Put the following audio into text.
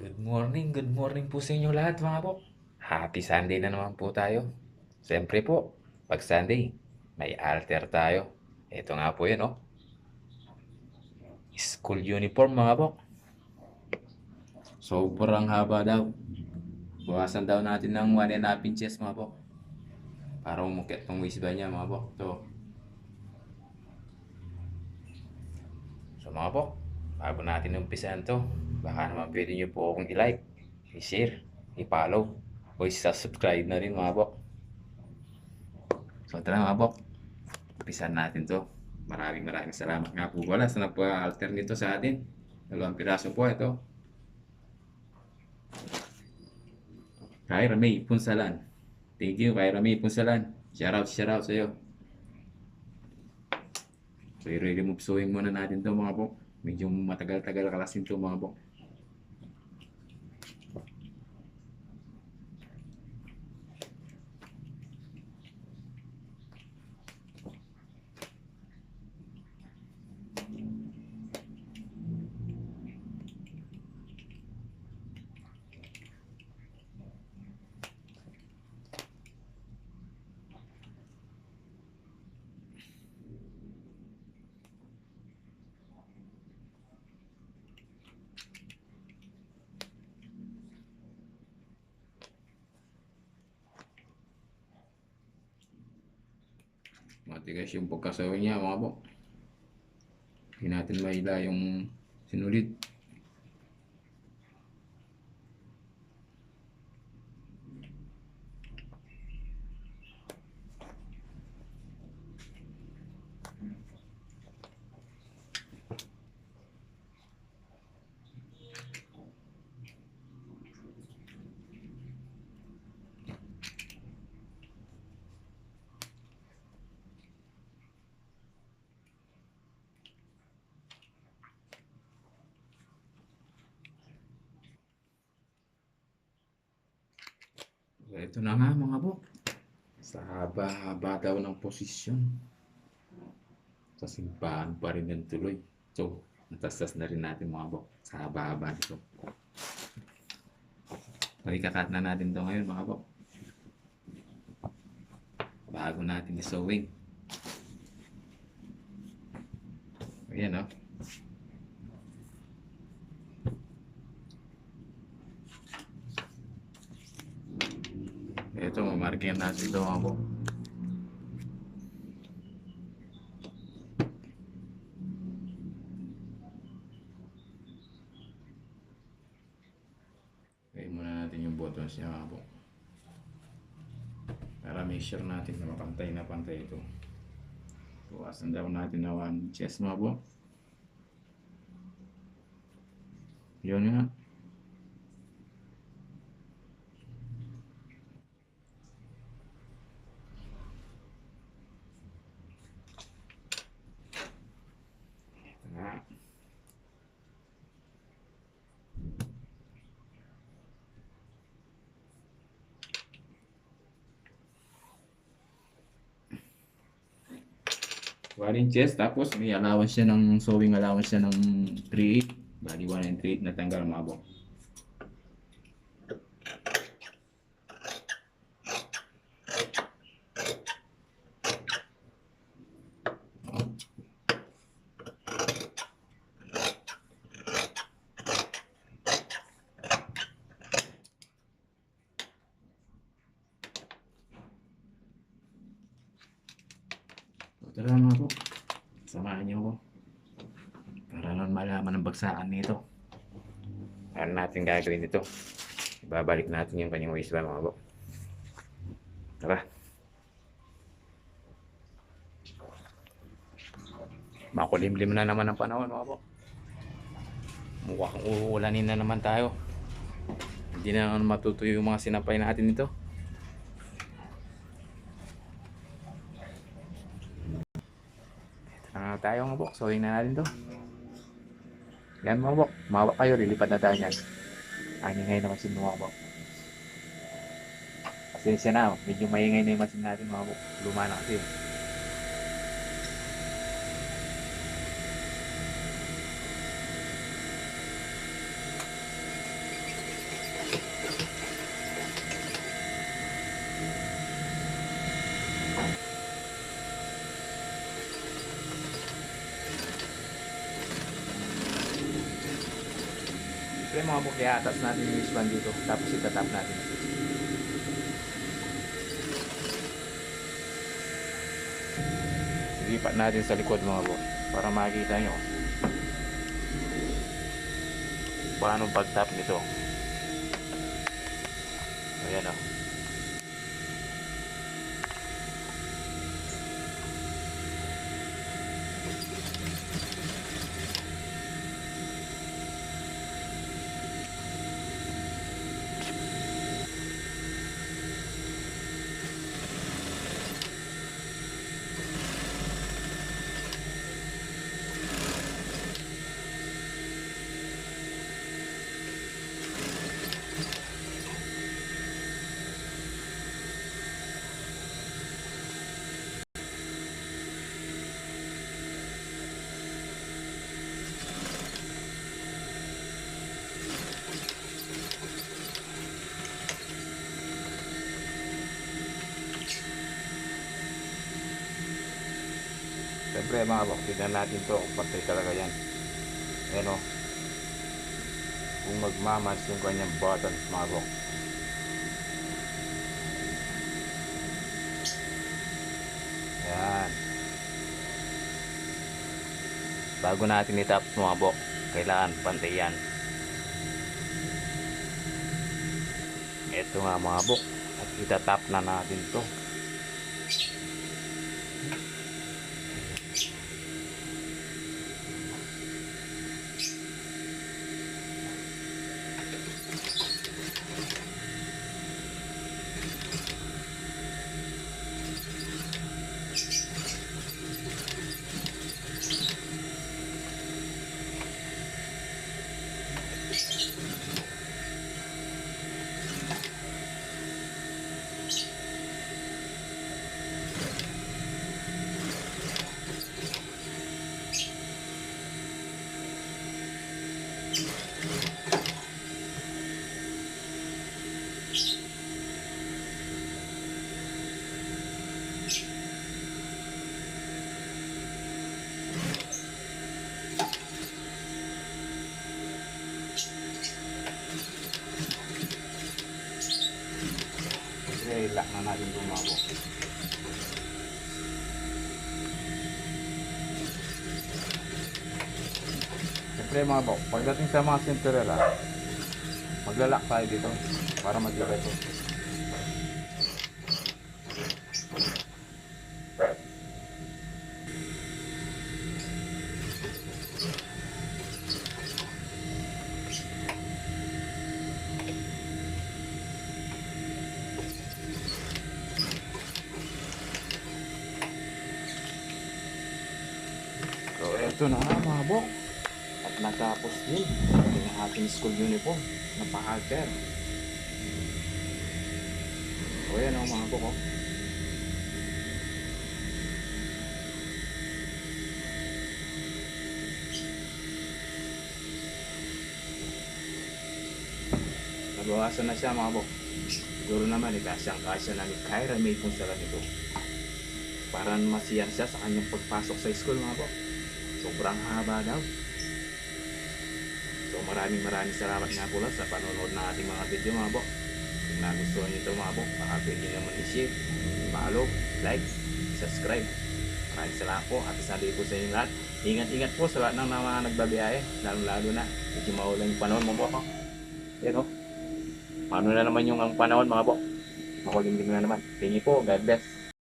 Good morning po sa inyo lahat mga po. Happy Sunday na naman po tayo. Siyempre po, pag Sunday, may alter tayo. Ito nga po yun, oh. School uniform mga po. Sobrang haba daw. Buwasan daw natin ng 1.5 inches mga po. Para umukit tong waistband niya mga po. So mga po, bago natin umpisahan to, baka naman pwede nyo po akong i-like, i-share, i-follow, o i-subscribe na rin mga po. So tara mga po, umpisahan natin to. Maraming salamat nga po pala sa nagpa-alter nito sa atin. 2 piraso po ito. Kyra May Punsalan. Thank you Kyra May Punsalan. Shout out sa iyo. So i-remove sewing muna natin to mga po. Medyo matagal-tagal kalasin to mga po. Matigas yung pagkasawa niya mga po. Hindi natin maila yung sinulid. So, ito na nga mga po. Sa haba-haba daw ng posisyon. Sa simbahan pa rin yung tuloy. So, natastas na rin natin mga po. Sa haba-haba nito. Ikakat na natin to ngayon mga po. Bago natin i-sewing. Ayan o. Ito, mamarkin natin ito mga po. Kaya muna natin yung buttons niya mga po. Para make sure natin na mapantay na pantay ito. Buwasan daw natin na 1 inches mga po. Yun nga. One inches, tapos may allowance siya ng sewing allowance siya ng 3/8. Bali 1 and 3/8 na tanggal mga po. Tara mga po, samahan niyo ako para lang malaman ang bagsakan nito. Ano natin gagawin dito? Ibabalik natin yung kanyang waistband mga po. Tara. Makulimlim na naman ang panahon mga po. Mukhang uulanin na naman tayo. Hindi na naman matutuyo yung mga sinapay natin nito. Tayo mga bok, sewing na natin to. Yan mga bok, mawak kayo, lilipad na tayo yan. Ngayon na machine mga bok. Pasensya na, medyo maingay na yung machine natin mga bok. Luma na kasi. Siyempre mga bok, i-attach natin yung isban dito. Tapos itatap natin. Lipat natin sa likod mga bok. Para makikita nyo paano pag-tap nito. Ayan o. Siyempre mga bok, tignan natin to kung pantay talaga yan. Ayan o. Kung magmamatch yung kanyang buttons mga bok. Ayan. Bago natin itap mga bok, kailangan pantay yan. Ito nga mga bok, at itatap na natin to. Lock na natin itong mga bok. Siyempre mga bok, pagdating sa mga Cinderella, maglalak tayo dito para matibay ito. So ito na nga mga bok, at natapos din yung ating school uniform na pa-halter. So yan mga bok oh. Nabawasan na siya mga bok. Siguro naman ikasyang-kasya na ni Kyra May kung sala nito. Para masiyan siya sa kanyang pagpasok sa school mga bok. Sobrang haba daw. So maraming salamat nga pula sa panonood ng ating mga video mga bok. Kung nagustuhan nyo ito mga bok, baka pwede naman i-share, follow, like, subscribe. Maraming salamat po at sabi ko sa inyo lahat. Ingat-ingat po sa lahat ng mga nagbabiyahe, lalo na medyo maulan yung panahon mga bok. Yan o. Paano na naman yung ang panahon mga bok? Makulimlim na naman. Tingin po, God bless.